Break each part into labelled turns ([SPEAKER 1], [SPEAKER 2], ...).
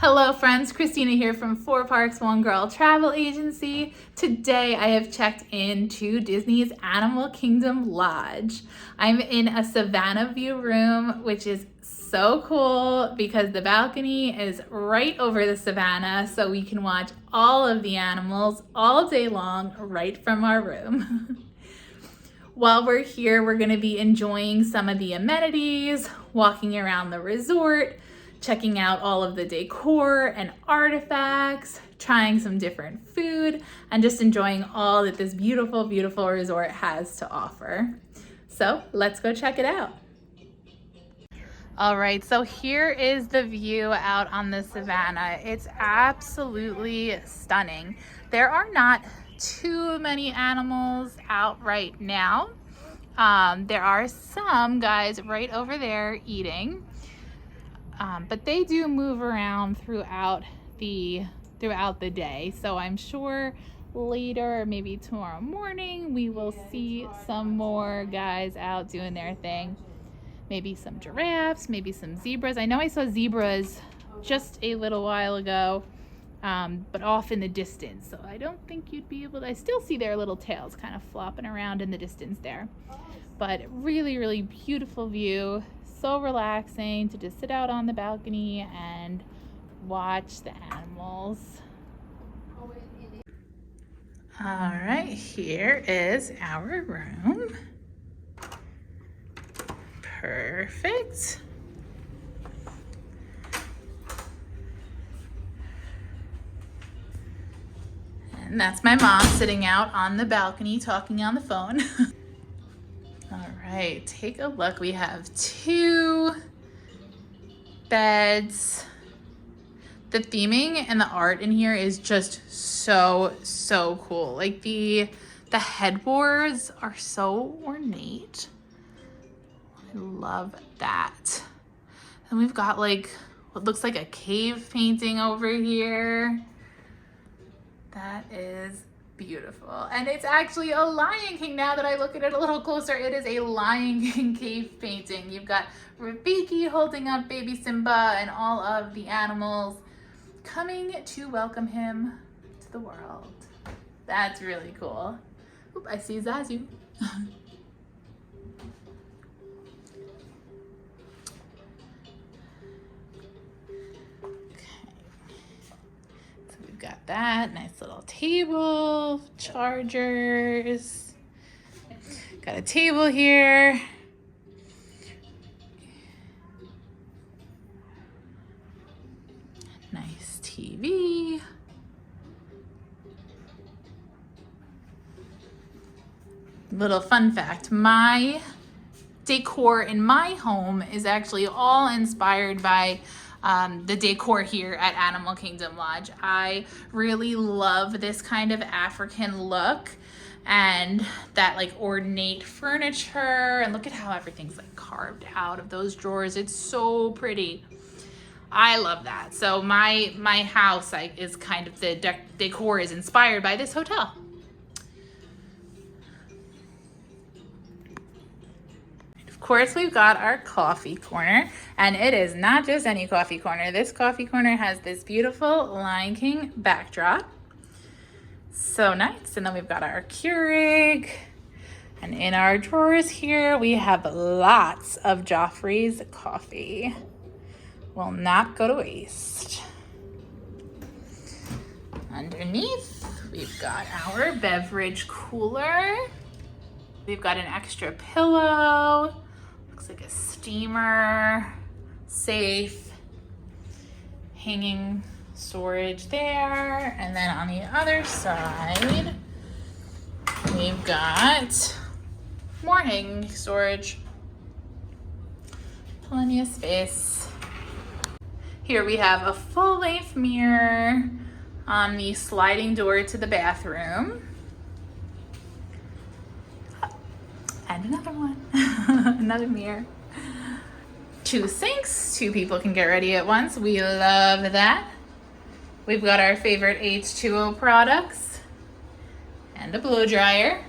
[SPEAKER 1] Hello friends, Christina here from 4Parks, One Girl Travel Agency. Today I have checked into Disney's Animal Kingdom Lodge. I'm in a Savannah view room, which is so cool because the balcony is right over the Savannah, so we can watch all of the animals all day long right from our room. While we're here, we're going to be enjoying some of the amenities, walking around the resort, checking out all of the decor and artifacts, trying some different food, and just enjoying all that this beautiful, beautiful resort has to offer. So let's go check it out. All right, so here is the view out on the Savannah. It's absolutely stunning. There are not too many animals out right now. There are some guys right over there eating. But they do move around throughout the day. So I'm sure later, maybe tomorrow morning, we will see some more guys out doing their thing. Maybe some giraffes, maybe some zebras. I know I saw zebras just a little while ago, but off in the distance. So I don't think you'd be able to, I still see their little tails kind of flopping around in the distance there. But really, really beautiful view. So relaxing to just sit out on the balcony and watch the animals. All right, here is our room. Perfect. And that's my mom sitting out on the balcony talking on the phone. All right, take a look. We have 2 beds. The theming and the art in here is just so cool. Like the headboards are so ornate. I love that. And we've got like what looks like a cave painting over here. That is beautiful. And it's actually a Lion King now that I look at it a little closer. It is a Lion King cave painting. You've got Rafiki holding up baby Simba and all of the animals coming to welcome him to the world. That's really cool. Oop, I see Zazu. Got that nice little table, chargers, got a table here. Nice TV. Little fun fact, my decor in my home is actually all inspired by the decor here at Animal Kingdom Lodge. I really love this kind of African look and that like ornate furniture, and look at how everything's like carved out of those drawers. It's so pretty. I love that. So my house is kind of, the decor is inspired by this hotel. Of course, we've got our coffee corner, and it is not just any coffee corner. This coffee corner has this beautiful Lion King backdrop. So nice. And then we've got our Keurig. And in our drawers here, we have lots of Joffrey's coffee. Will not go to waste. Underneath, we've got our beverage cooler. We've got an extra pillow. Looks like a steamer, safe, hanging storage there. And then on the other side, we've got more hanging storage. Plenty of space. Here we have a full-length mirror on the sliding door to the bathroom. And another one, another mirror. 2 sinks, 2 people can get ready at once. We love that. We've got our favorite H2O products and a blow dryer.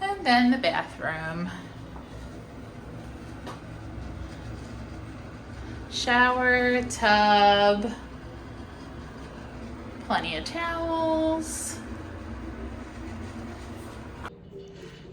[SPEAKER 1] And then the bathroom. Shower, tub, plenty of towels.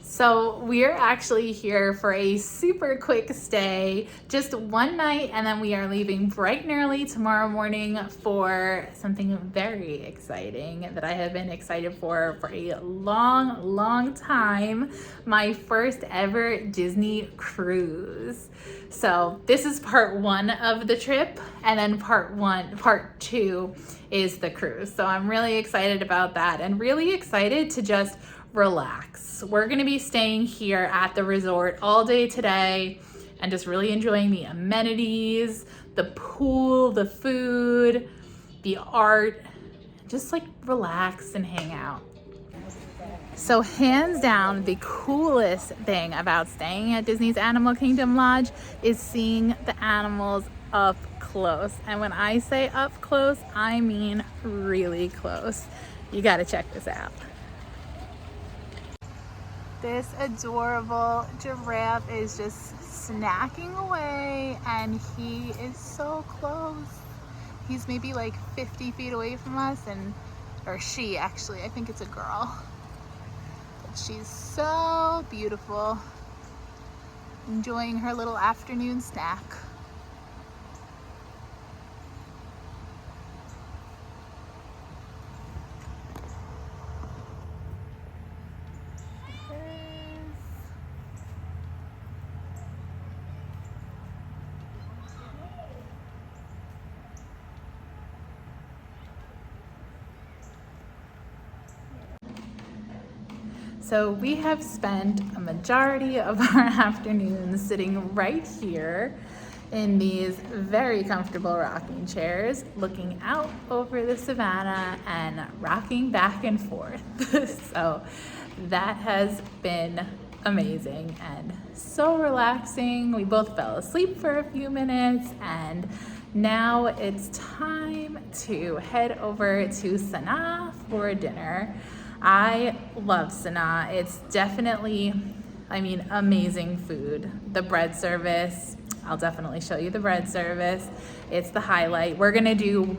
[SPEAKER 1] So we're actually here for a super quick stay, just one night, and then we are leaving bright and early tomorrow morning for something very exciting that I have been excited for a long time. My first ever Disney cruise. So this is part one of the trip, and then part two is the cruise. So I'm really excited about that and really excited to just relax. We're gonna be staying here at the resort all day today and just really enjoying the amenities, the pool, the food, the art, just like relax and hang out. So hands down, the coolest thing about staying at Disney's Animal Kingdom Lodge is seeing the animals up close. And when I say up close, I mean really close. You gotta check this out. This adorable giraffe is just snacking away, and he is so close. He's maybe like 50 feet away from us, or she actually, I think it's a girl. But she's so beautiful, enjoying her little afternoon snack. So we have spent a majority of our afternoons sitting right here in these very comfortable rocking chairs, looking out over the Savannah and rocking back and forth. So that has been amazing and so relaxing. We both fell asleep for a few minutes, and now it's time to head over to Sanaa for dinner. I love Sanaa. It's definitely, amazing food. The bread service, I'll definitely show you the bread service. It's the highlight. We're gonna do,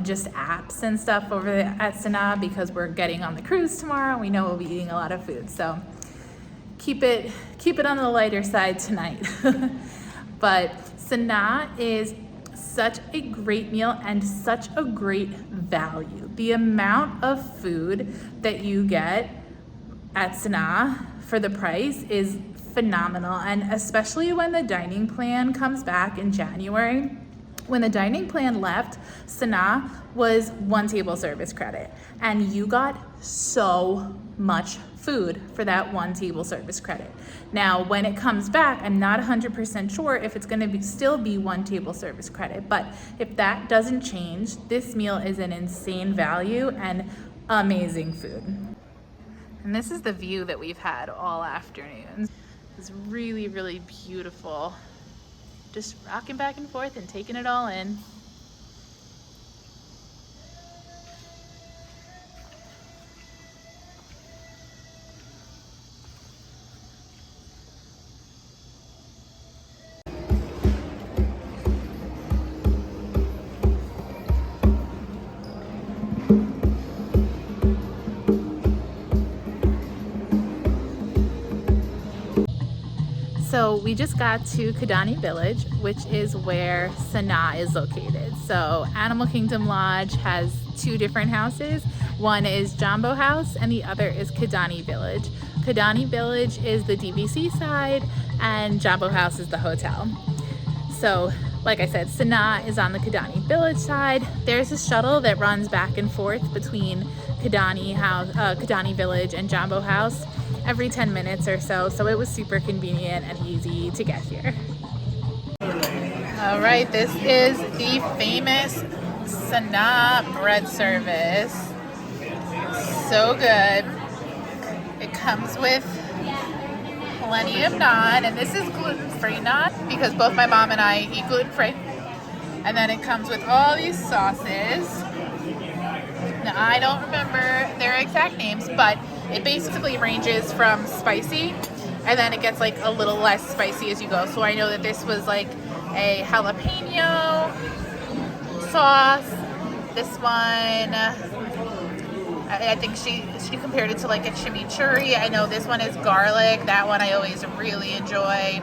[SPEAKER 1] just apps and stuff over at Sanaa because we're getting on the cruise tomorrow. We know we'll be eating a lot of food, so keep it on the lighter side tonight. But Sanaa is such a great meal and such a great value. The amount of food that you get at Sanaa for the price is phenomenal, and especially when the dining plan comes back in January. When the dining plan left, Sanaa was 1 table service credit, and you got so much food for that 1 table service credit. Now, when it comes back, I'm not 100% sure if it's gonna still be 1 table service credit, but if that doesn't change, this meal is an insane value and amazing food. And this is the view that we've had all afternoon. It's really, really beautiful. Just rocking back and forth and taking it all in. So we just got to Kidani Village, which is where Sanaa is located. So Animal Kingdom Lodge has 2 different houses. One is Jambo House and the other is Kidani Village. Kidani Village is the DVC side and Jambo House is the hotel. So like I said, Sanaa is on the Kidani Village side. There's a shuttle that runs back and forth between Kidani Village and Jambo House every 10 minutes or so. So it was super convenient and easy to get here. All right, this is the famous Sanaa bread service. So good. It comes with plenty of naan, and this is gluten-free naan because both my mom and I eat gluten-free. And then it comes with all these sauces. Now, I don't remember their exact names, but it basically ranges from spicy, and then it gets like a little less spicy as you go. So I know that this was like a jalapeno sauce. This one, I think she compared it to like a chimichurri. I know this one is garlic. That one I always really enjoy.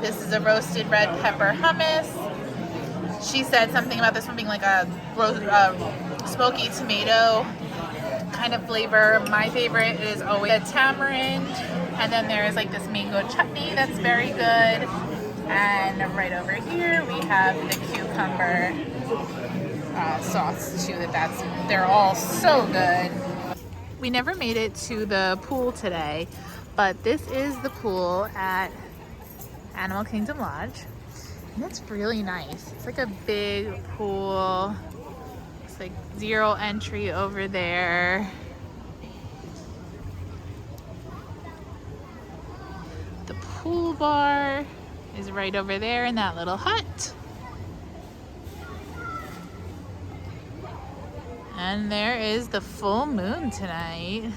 [SPEAKER 1] This is a roasted red pepper hummus. She said something about this one being like a smoky tomato kind of flavor. My favorite is always a tamarind. And then there's like this mango chutney that's very good. And right over here we have the cucumber sauce too. They're all so good. We never made it to the pool today, but this is the pool at Animal Kingdom Lodge. And it's really nice. It's like a big pool. It's like zero entry over there. The pool bar is right over there in that little hut. And there is the full moon tonight.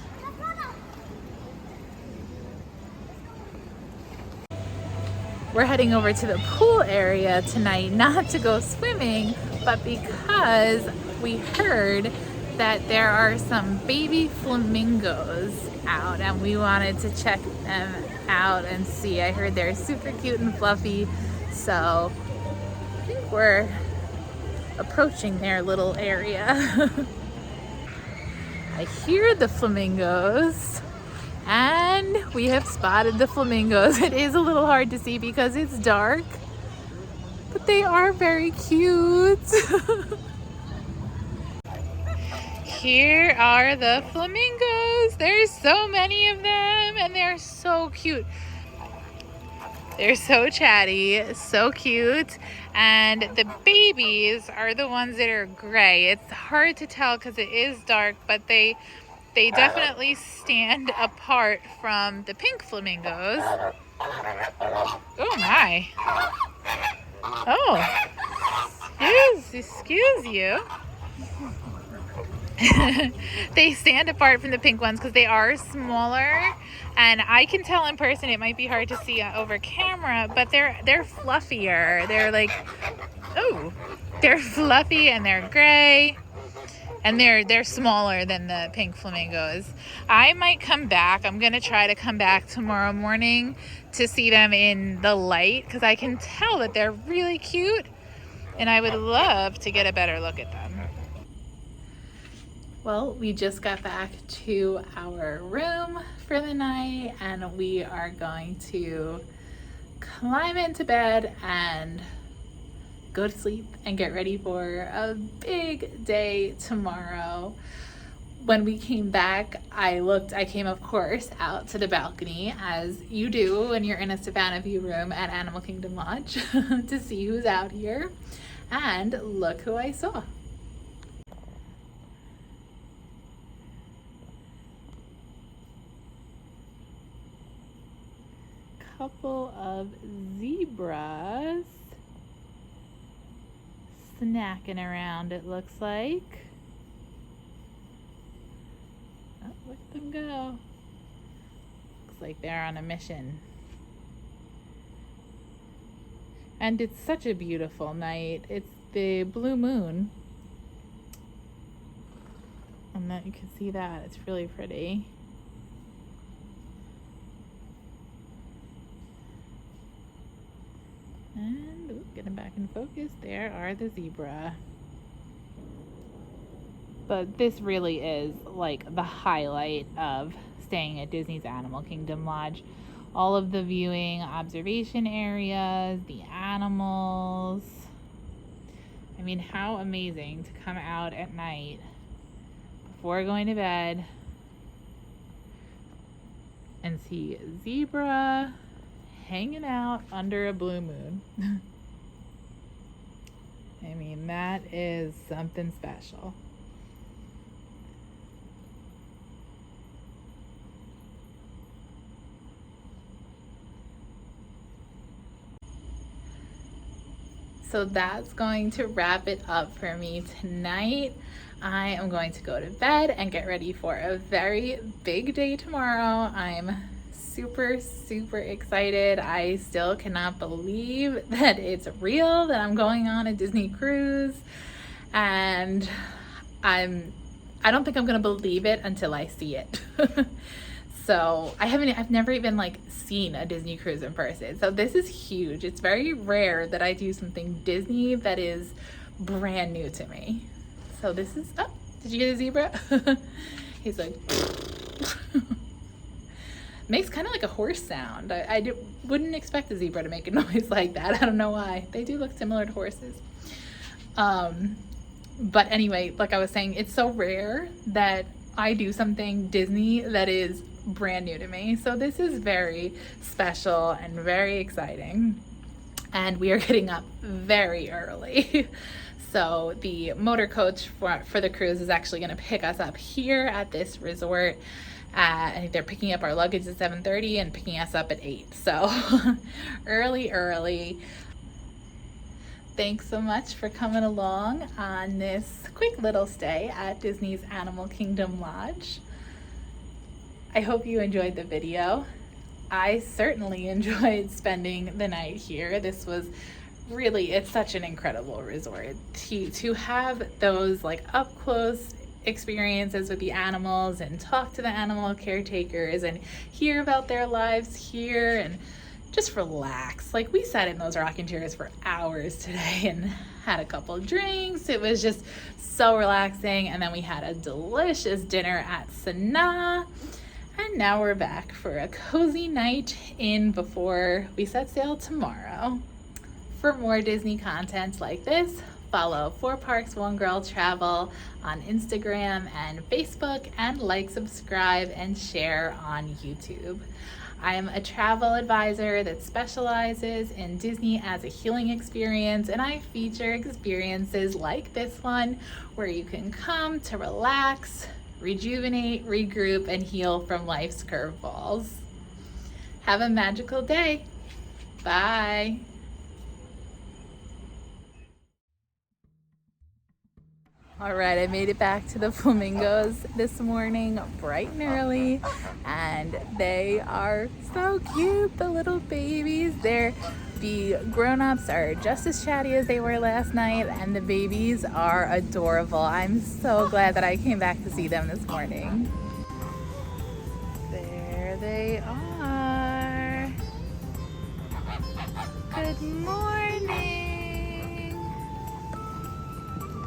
[SPEAKER 1] We're heading over to the pool area tonight, not to go swimming, but because we heard that there are some baby flamingos out and we wanted to check them out and see. I heard they're super cute and fluffy, so I think we're approaching their little area. I hear the flamingos. And we have spotted the flamingos. It is a little hard to see because it's dark, but they are very cute. Here are the flamingos. There's so many of them and they're so cute. They're so chatty, so cute. And the babies are the ones that are gray. It's hard to tell because it is dark, but they definitely stand apart from the pink flamingos. Oh my. Oh, excuse you. They stand apart from the pink ones because they are smaller, and I can tell in person. It might be hard to see over camera, but they're fluffier. They're like, oh, they're fluffy and they're gray. And they're smaller than the pink flamingos. I might come back. I'm gonna try to come back tomorrow morning to see them in the light because I can tell that they're really cute and I would love to get a better look at them. Well, we just got back to our room for the night and we are going to climb into bed and go to sleep and get ready for a big day tomorrow. When we came back, I came of course out to the balcony, as you do when you're in a Savannah view room at Animal Kingdom Lodge, to see who's out here. And look who I saw. Couple of zebras snacking around, it looks like. Oh, look at them go. Looks like they're on a mission. And it's such a beautiful night. It's the blue moon. And that you can see that. It's really pretty. And getting back in focus, there are the zebra. But this really is like the highlight of staying at Disney's Animal Kingdom Lodge. All of the viewing observation areas, the animals. I mean, how amazing to come out at night before going to bed and see zebra hanging out under a blue moon. I mean, that is something special. So that's going to wrap it up for me tonight. I am going to go to bed and get ready for a very big day tomorrow. I'm super, super excited. I still cannot believe that it's real, that I'm going on a Disney cruise. And I don't think I'm gonna believe it until I see it. So I've never even like seen a Disney cruise in person. So this is huge. It's very rare that I do something Disney that is brand new to me. So this is, oh, did you get a zebra? He's like, makes kind of like a horse sound. I wouldn't expect a zebra to make a noise like that. I don't know why. They do look similar to horses. But anyway, like I was saying, it's so rare that I do something Disney that is brand new to me. So this is very special and very exciting. And we are getting up very early. So the motor coach for the cruise is actually going to pick us up here at this resort. I think they're picking up our luggage at 7:30 and picking us up at 8. So early. Thanks so much for coming along on this quick little stay at Disney's Animal Kingdom Lodge. I hope you enjoyed the video. I certainly enjoyed spending the night here. This was really, it's such an incredible resort. To have those like up close experiences with the animals and talk to the animal caretakers and hear about their lives here and just relax. Like, we sat in those rocking chairs for hours today and had a couple drinks. It was just so relaxing. And then we had a delicious dinner at Sanaa. And now we're back for a cozy night in before we set sail tomorrow. For more Disney content like this, follow 4 Parks, 1 Girl Travel on Instagram and Facebook, and like, subscribe, and share on YouTube. I am a travel advisor that specializes in Disney as a healing experience, and I feature experiences like this one where you can come to relax, rejuvenate, regroup, and heal from life's curveballs. Have a magical day. Bye. All right, I made it back to the flamingos this morning bright and early, and they are so cute, the little babies. The grown-ups are just as chatty as they were last night, and the babies are adorable. I'm so glad that I came back to see them this morning. There they are. Good morning.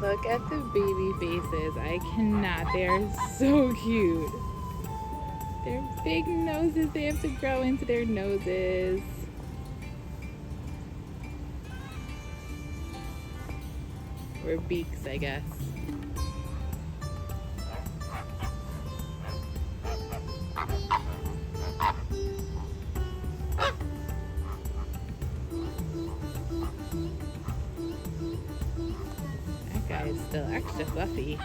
[SPEAKER 1] Look at the baby faces. I cannot. They are so cute. Their big noses. They have to grow into their noses. Or beaks, I guess. That guy is still extra fluffy.